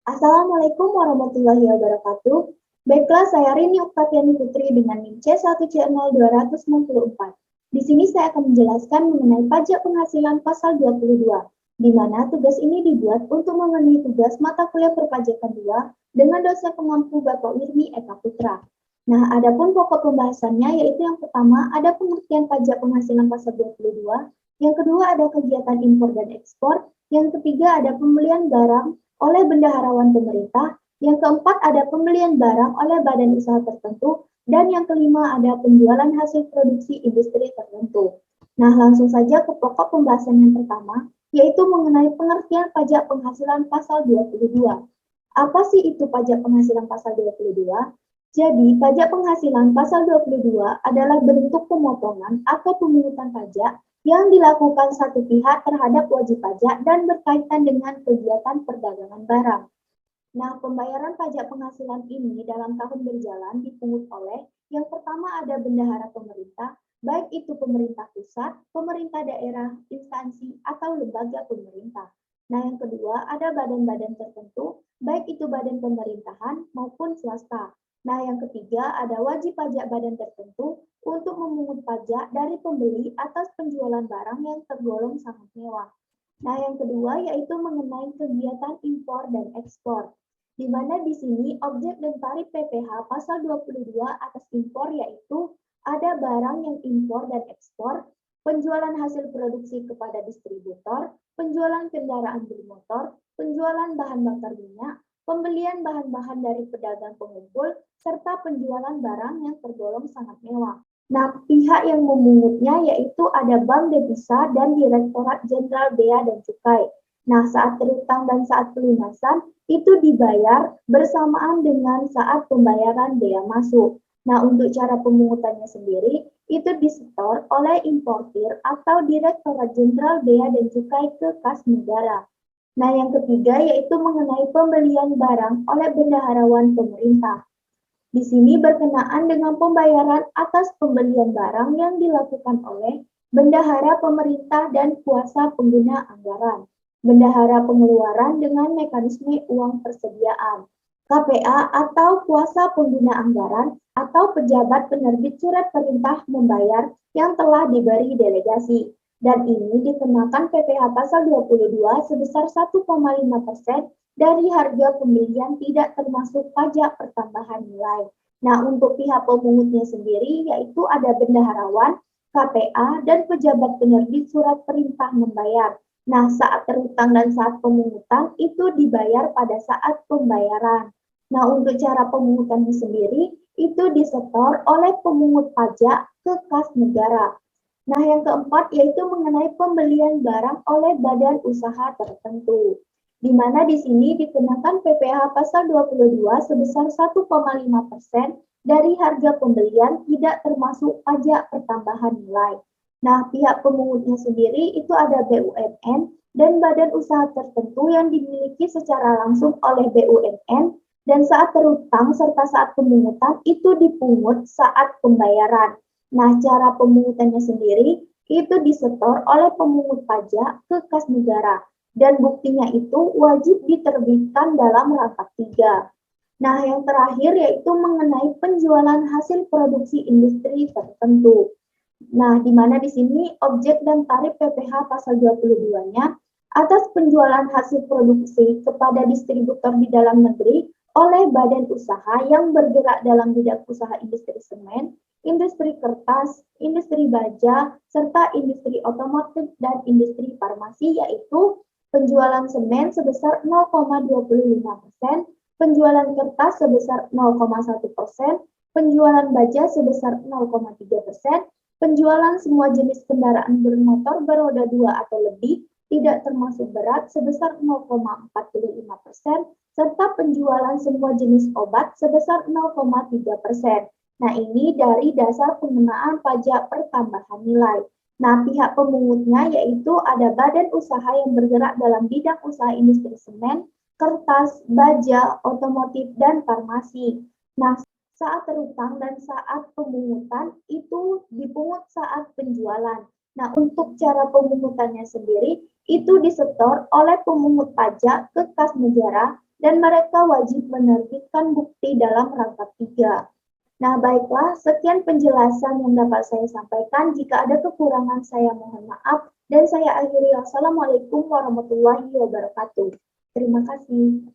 Assalamualaikum warahmatullahi wabarakatuh. Baiklah, saya Rini Oktatiani Putri dengan NIM C1C0264. Di sini saya akan menjelaskan mengenai pajak penghasilan pasal 22, di mana tugas ini dibuat untuk memenuhi tugas mata kuliah perpajakan 2 dengan dosen pemampu Bapak Wirmi Eka Putra. Nah, adapun pokok pembahasannya yaitu yang pertama ada pengertian pajak penghasilan pasal 22, yang kedua ada kegiatan impor dan ekspor, yang ketiga ada pembelian barang oleh bendaharawan pemerintah, yang keempat ada pembelian barang oleh badan usaha tertentu, dan yang kelima ada penjualan hasil produksi industri tertentu. Nah, langsung saja ke pokok pembahasan yang pertama, yaitu mengenai pengertian pajak penghasilan pasal 22. Apa sih itu pajak penghasilan pasal 22? Jadi, pajak penghasilan pasal 22 adalah bentuk pemotongan atau pemungutan pajak yang dilakukan satu pihak terhadap wajib pajak dan berkaitan dengan kegiatan perdagangan barang. Nah, pembayaran pajak penghasilan ini dalam tahun berjalan dipungut oleh yang pertama ada bendahara pemerintah, baik itu pemerintah pusat, pemerintah daerah, instansi, atau lembaga pemerintah. Nah, yang kedua ada badan-badan tertentu, baik itu badan pemerintahan maupun swasta. Nah, yang ketiga ada wajib pajak badan tertentu untuk memungut pajak dari pembeli atas penjualan barang yang tergolong sangat mewah. Nah, yang kedua yaitu mengenai kegiatan impor dan ekspor, di mana di sini objek dan tarif PPh pasal 22 atas impor yaitu ada barang yang impor dan ekspor, penjualan hasil produksi kepada distributor, penjualan kendaraan bermotor, penjualan bahan bakar minyak, pembelian bahan-bahan dari pedagang pengumpul, serta penjualan barang yang tergolong sangat mewah. Nah, pihak yang memungutnya yaitu ada Bank Devisa dan Direktorat Jenderal Bea dan Cukai. Nah, saat terutang dan saat pelunasan itu dibayar bersamaan dengan saat pembayaran bea masuk. Nah, untuk cara pemungutannya sendiri itu disetor oleh importir atau Direktorat Jenderal Bea dan Cukai ke kas negara. Nah, yang ketiga yaitu mengenai pembelian barang oleh bendaharawan pemerintah. Di sini berkenaan dengan pembayaran atas pembelian barang yang dilakukan oleh bendahara pemerintah dan kuasa pengguna anggaran. Bendahara pengeluaran dengan mekanisme uang persediaan. KPA atau kuasa pengguna anggaran atau pejabat penerbit surat perintah membayar yang telah diberi delegasi. Dan ini dikenakan PPh pasal 22 sebesar 1,5% dari harga pembelian tidak termasuk pajak pertambahan nilai. Nah, untuk pihak pemungutnya sendiri yaitu ada bendaharawan, KPA, dan pejabat penerbit surat perintah membayar. Nah, saat terutang dan saat pemungutan itu dibayar pada saat pembayaran. Nah, untuk cara pemungutannya sendiri itu disetor oleh pemungut pajak ke kas negara. Nah, yang keempat yaitu mengenai pembelian barang oleh badan usaha tertentu, di mana di sini dikenakan PPh pasal 22 sebesar 1,5% dari harga pembelian tidak termasuk pajak pertambahan nilai. Nah, pihak pemungutnya sendiri itu ada BUMN dan badan usaha tertentu yang dimiliki secara langsung oleh BUMN, dan saat terutang serta saat pemungutan itu dipungut saat pembayaran. Nah, cara pemungutannya sendiri itu disetor oleh pemungut pajak ke kas negara, dan buktinya itu wajib diterbitkan dalam rangkap 3. Nah, yang terakhir yaitu mengenai penjualan hasil produksi industri tertentu. Nah, di mana di sini objek dan tarif PPh pasal 22-nya atas penjualan hasil produksi kepada distributor di dalam negeri oleh badan usaha yang bergerak dalam bidang usaha industri semen, industri kertas, industri baja, serta industri otomotif dan industri farmasi, yaitu penjualan semen sebesar 0,25%, penjualan kertas sebesar 0,1%, penjualan baja sebesar 0,3%, penjualan semua jenis kendaraan bermotor beroda 2 atau lebih tidak termasuk berat sebesar 0,45%, serta penjualan semua jenis obat sebesar 0,3%. Nah, ini dari dasar pengenaan pajak pertambahan nilai. Nah, pihak pemungutnya yaitu ada badan usaha yang bergerak dalam bidang usaha industri semen, kertas, baja, otomotif, dan farmasi. Nah, saat terutang dan saat pemungutan itu dipungut saat penjualan. Nah, untuk cara pemungutannya sendiri itu disetor oleh pemungut pajak ke kas negara dan mereka wajib menerbitkan bukti dalam rapat 3. Nah, baiklah, sekian penjelasan yang dapat saya sampaikan. Jika ada kekurangan, saya mohon maaf. Dan saya akhiri. Wassalamualaikum warahmatullahi wabarakatuh. Terima kasih.